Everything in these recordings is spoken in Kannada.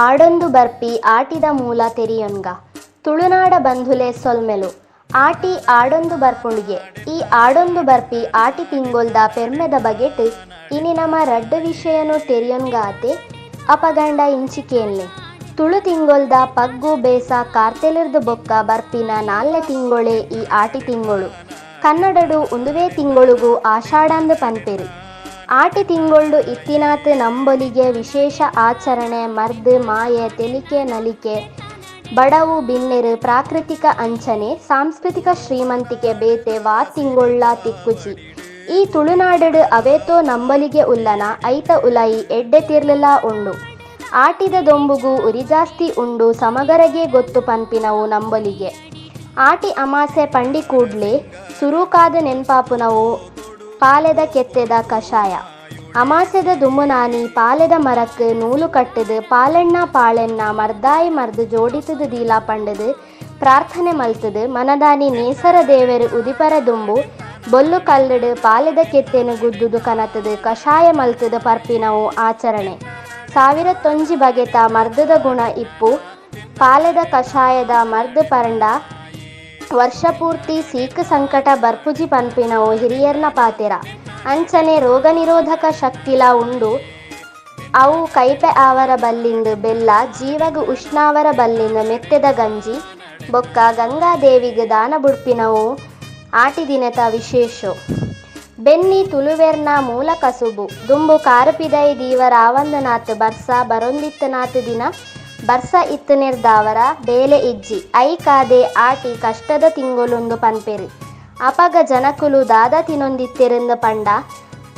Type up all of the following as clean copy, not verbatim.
ಆಡೊಂದು ಬರ್ಪಿ ಆಟಿದ ಮೂಲ ತೆರಿಯೊನ್ಗ ತುಳುನಾಡ ಬಂಧುಲೆ ಸೊಲ್ಮೆಲು ಆಟಿ ಆಡೊಂದು ಬರ್ಪುಂಡಿಗೆ ಈ ಆಡೊಂದು ಬರ್ಪಿ ಆಟಿ ತಿಂಗೊಲ್ದ ಪೆರ್ಮೆದ ಬಗೆಟ್ ಇನಿ ನಮ ರಡ್ಡ್ ವಿಷಯನು ತೆರಿಯೊನ್ಗ ಆತೆ ಅಪಗಂಡ ಇಂಚಿಕೇನ್ಲೆ ತುಳು ತಿಂಗೊಲ್ದ ಪಗ್ಗು ಬೇಸ ಕಾರ್ತೆಲಿರ್ದು ಬೊಕ್ಕ ಬರ್ಪಿನ 4 ತಿಂಗೊಳೆ ಈ ಆಟಿ ತಿಂಗೊಳು ಕನ್ನಡಡು ಉಂದುವೆ ತಿಂಗೊಳುಗು ಆಷಾಢಂದು ಪನ್ಪೆರು ಆಟಿ ತಿಂಗೊಳ್ಡು ಇತ್ತಿನಾತ್ ನಂಬೊಲಿಗೆ ವಿಶೇಷ ಆಚರಣೆ ಮರ್ದ್ ಮಾಯೆ ತೆಲಿಕೆ ನಲಿಕೆ ಬಡವು ಬಿನ್ನೆರು ಪ್ರಾಕೃತಿಕ ಅಂಚನೆ ಸಾಂಸ್ಕೃತಿಕ ಶ್ರೀಮಂತಿಕೆ ಬೇತೆ ವಾ ತಿಂಗೊಳ್ಳ ತಿಕ್ಕುಜಿ ಈ ತುಳುನಾಡಡು ಅವೇತೋ ನಂಬಲಿಗೆ ಉಲ್ಲನ ಐತ ಉಲಾಯಿ ಎಡ್ಡೆ ತಿರ್ಲಲ ಉಂಡು ಆಟಿದ ದೊಂಬುಗು ಉರಿ ಜಾಸ್ತಿ ಉಂಡು ಸಮಗರಗೆ ಗೊತ್ತು ಪನ್ಪಿನವು ನಂಬಲಿಗೆ ಆಟಿ ಅಮಾಸೆ ಪಂಡಿ ಕೂಡ್ಲೆ ಸುರೂಕಾದ ನೆನ್ಪಾಪುನವು ಪಾಲೆದ ಕೆತ್ತೆದ ಕಷಾಯ ಅಮಾಸೆದ ದುಮ್ಮುನಾನಿ ಪಾಲೆದ ಮರಕ್ ನೂಲು ಕಟ್ಟದು ಪಾಲೆಣ್ಣ ಪಾಳೆಣ್ಣ ಮರ್ದಾಯಿ ಮರ್ದು ಜೋಡಿತದು ದೀಲಾ ಪಂಡದು ಪ್ರಾರ್ಥನೆ ಮಲ್ತದು ಮನದಾನಿ ನೇಸರ ದೇವರು ಉದಿಪರ ದುಂಬು ಬೊಲ್ಲು ಕಲ್ಲಡು ಪಾಲೆದ ಕೆತ್ತೆನು ಗುದ್ದುದು ಕನತದು ಕಷಾಯ ಮಲ್ತದು ಪರ್ಪಿನವು ಆಚರಣೆ 1001 ಬಗೆತ ಮರ್ದದ ಗುಣ ಇಪ್ಪು ಪಾಲೆದ ಕಷಾಯದ ಮರ್ದ್ ಪರಂಡ ವರ್ಷಪೂರ್ತಿ ಸೀಕ್ ಸಂಕಟ ಬರ್ಪುಜಿ ಪನ್ಪಿನವು ಹಿರಿಯರ್ನ ಪಾತೆರ ಅಂಚನೆ ರೋಗ ನಿರೋಧಕ ಶಕ್ತಿಲ ಉಂಡು ಅವು ಕೈಪೆ ಆವರ ಬಲ್ಲಿಂದು ಬೆಲ್ಲ ಜೀವಗು ಉಷ್ಣಾವರ ಬಲ್ಲಿಂದು ಮೆತ್ತೆದ ಗಂಜಿ ಬೊಕ್ಕ ಗಂಗಾದೇವಿಗೆ ದಾನ ಬುಡ್ಪಿನವು ಆಟಿ ದಿನದ ವಿಶೇಷ ಬೆನ್ನಿ ತುಳುವೆರ್ನ ಮೂಲ ಕಸುಬು ದುಂಬು ಕಾರಪಿದೈ ದೀವರ ಆವಂದನಾಥ್ ಬರ್ಸ ಬರೊಂದಿತ್ತನಾಥ್ ದಿನ ಬರ್ಸ ಇತ್ತನೆರ್ದಾವರ ಬೇಲೆ ಇಜ್ಜಿ ಐ ಕಾದೆ ಆಟಿ ಕಷ್ಟದ ತಿಂಗೊಲೊಂದು ಪನ್ಪೆರು ಅಪಗ ಜನಕುಲು ದಾದ ತಿನೊಂದಿತ್ತೆರೆಂದು ಪಂಡ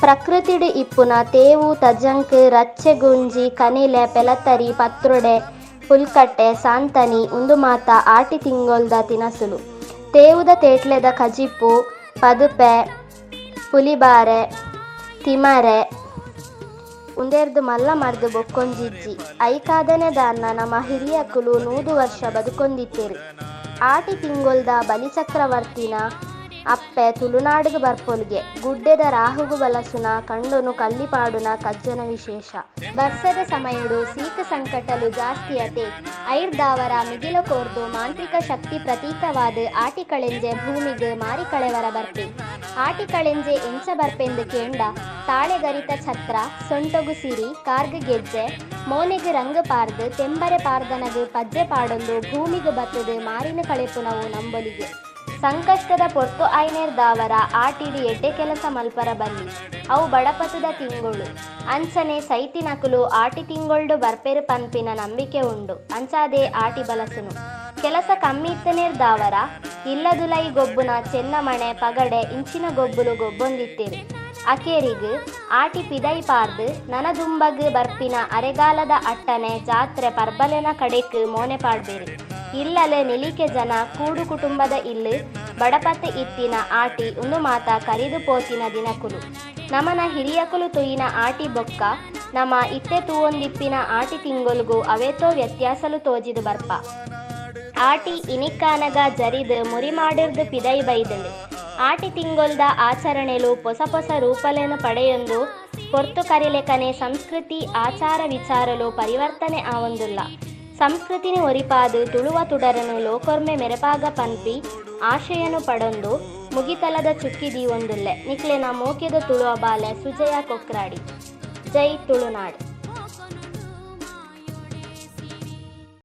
ಪ್ರಕೃತಿಡು ಇಪ್ಪುನ ತೇವು ತಜಂಕ್ ರಚ್ಚೆ ಗುಂಜಿ ಕನಿಲೆ ಪೆಲತರಿ ಪತ್ರೊಡೆ ಪುಲ್ಕಟ್ಟೆ ಸಾಂತನಿ ಉಂದು ಮಾತ ಆಟಿ ತಿಂಗೊಲ್ದ ತಿನಸುಲು ತೇವುದ ತೇಟ್ಲೆದ ಕಜಿಪ್ಪು ಪದುಪೆ ಪುಲಿಬಾರೆ ತಿಮರೆ ಉಂದೆರ್ದು ಮಲ್ಲ ಮರ್ದು ಬೊಕ್ಕೊಂಜಿಜ್ಜಿ ಐಕಾದನೆ ದಾನ್ನ ನಮ್ಮ ಹಿರಿಯಕುಲು 100 ವರ್ಷ ಬದುಕೊಂದಿತ್ತೇರು ಆಟಿ ತಿಂಗೊಲ್ದ ಬಲಿಚಕ್ರವರ್ತಿನ ಅಪ್ಪೆ ತುಳುನಾಡುಗು ಬರ್ಪೊಲ್ಗೆ ಗುಡ್ಡೆದ ರಾಹುಗು ಬಲಸುನ ಕಂಡುನು ಕಲ್ಲಿಪಾಡುನ ಕಜ್ಜನ ವಿಶೇಷ ಬರ್ಸದ ಸಮಯಡು ಸೀಕ ಸಂಕಟಲು ಜಾಸ್ತಿಯತೆ ಐರ್ದಾವರ ಮಿಗಿಲ ಕೋರ್ದು ಮಾಂತ್ರಿಕ ಶಕ್ತಿ ಪ್ರತೀಕವಾದ ಆಟಿ ಕಳೆಂಜೆ ಭೂಮಿಗೆ ಮಾರಿ ಕಳೆವರ ಬರ್ಪೆ ಆಟಿ ಕಳೆಂಜೆ ಎಂಚ ಬರ್ಪೆಂದು ಕೇಂಡ ತಾಳೆಗರಿತ ಛತ್ರ ಸೊಂಟೊಗು ಸಿರಿ ಕಾರ್ಗ್ ಗೆಜ್ಜೆ ಮೋನೆಗೆ ರಂಗು ಪಾರ್ದು ತೆಂಬರೆ ಪಾರ್ದನಗು ಪಜ್ಜೆ ಪಾಡೊಂದು ಭೂಮಿಗೆ ಬತ್ತದು ಮಾರಿನ ಕಳೆಪುನವು ನಂಬಲಿಗೆ ಸಂಕಷ್ಟದ ಪೊರ್ತು ಐನೇರ್ದಾವರ ಆಟಿಡಿ ಎಡ್ಡೆ ಕೆಲಸ ಮಲ್ಪರ ಬಲ್ಲಿ ಅವು ಬಡಪತದ ತಿಂಗೊಳು ಅಂಚನೆ ಸೈತಿನಕುಲು ಆಟಿ ತಿಂಗೊಳ್ಡು ಬರ್ಪೆರು ಪನ್ಪಿನ ನಂಬಿಕೆ ಉಂಡು ಅಂಚಾದೆ ಆಟಿ ಬಲಸುನು ಕೆಲಸ ಕಮ್ಮಿ ಇತ್ತನೇರ್ದಾವರ ಇಲ್ಲದುಲೈ ಗೊಬ್ಬುನ ಚೆನ್ನಮಣೆ ಪಗಡೆ ಇಂಚಿನ ಗೊಬ್ಬುಲು ಗೊಬ್ಬೊಂದಿತ್ತೇರು ಅಕೇರಿಗು ಆಟಿ ಪಿದೈ ಪಾರ್ದು ನನದುಂಬಗ್ ಬರ್ಪಿನ ಅರೆಗಾಲದ ಅಟ್ಟನೆ ಜಾತ್ರೆ ಪರ್ಬಲೆನ ಕಡೆಕ್ ಮೋನೆ ಪಾಡ್ಬೇರು ಇಲ್ಲಲೆ ನಿಲಿಕೆ ಜನ ಕೂಡು ಕುಟುಂಬದ ಇಲ್ಲು ಬಡಪತ್ತೆ ಇತ್ತಿನ ಆಟಿ ಉಂದು ಮಾತ ಕರಿದು ಪೋತಿನ ದಿನಕುಲು ನಮನ ಹಿರಿಯಕುಲು ತುಯಿನ ಆಟಿ ಬೊಕ್ಕ ನಮ್ಮ ಇತ್ತೆ ತೂವೊಂದಿಪ್ಪಿನ ಆಟಿ ತಿಂಗೊಲ್ಗೂ ಅವೇತೋ ವ್ಯತ್ಯಾಸಲು ತೋಜಿದು ಬರ್ಪ ಆಟಿ ಇನಿಕ್ಕಾನಗ ಜರಿದು ಮುರಿ ಮಾಡಿರ್ದು ಪಿದೈ ಬೈದಳು ಆಟಿ ತಿಂಗೊಲ್ದ ಆಚರಣೆಲು ಹೊಸ ಹೊಸ ರೂಪಲೆನು ಪಡೆಯೊಂದು ಪೊರ್ತು ಕರಿಲೆಕನೆ ಸಂಸ್ಕೃತಿ ಆಚಾರ ವಿಚಾರಲು ಪರಿವರ್ತನೆ ಆವೊಂದುಲ್ಲ ಸಂಸ್ಕೃತಿನಿ ಒರಿಪಾದು ತುಳುವ ತುಡರನು ಲೋಕೊರ್ಮೆ ಮೆರಪಾಗ ಪನ್ಪಿ ಆಶಯನು ಪಡೊಂದು ಮುಗಿತಲದ ಚುಕ್ಕಿ ದೀವೊಂದುಲ್ಲೆ ನಿಕ್ಲೆನ ಮೋಕೆದ ತುಳುವ ಬಾಲೆ ಸುಜಯ ಕೊಕ್ರಾಡಿ ಜೈ ತುಳುನಾಡ್.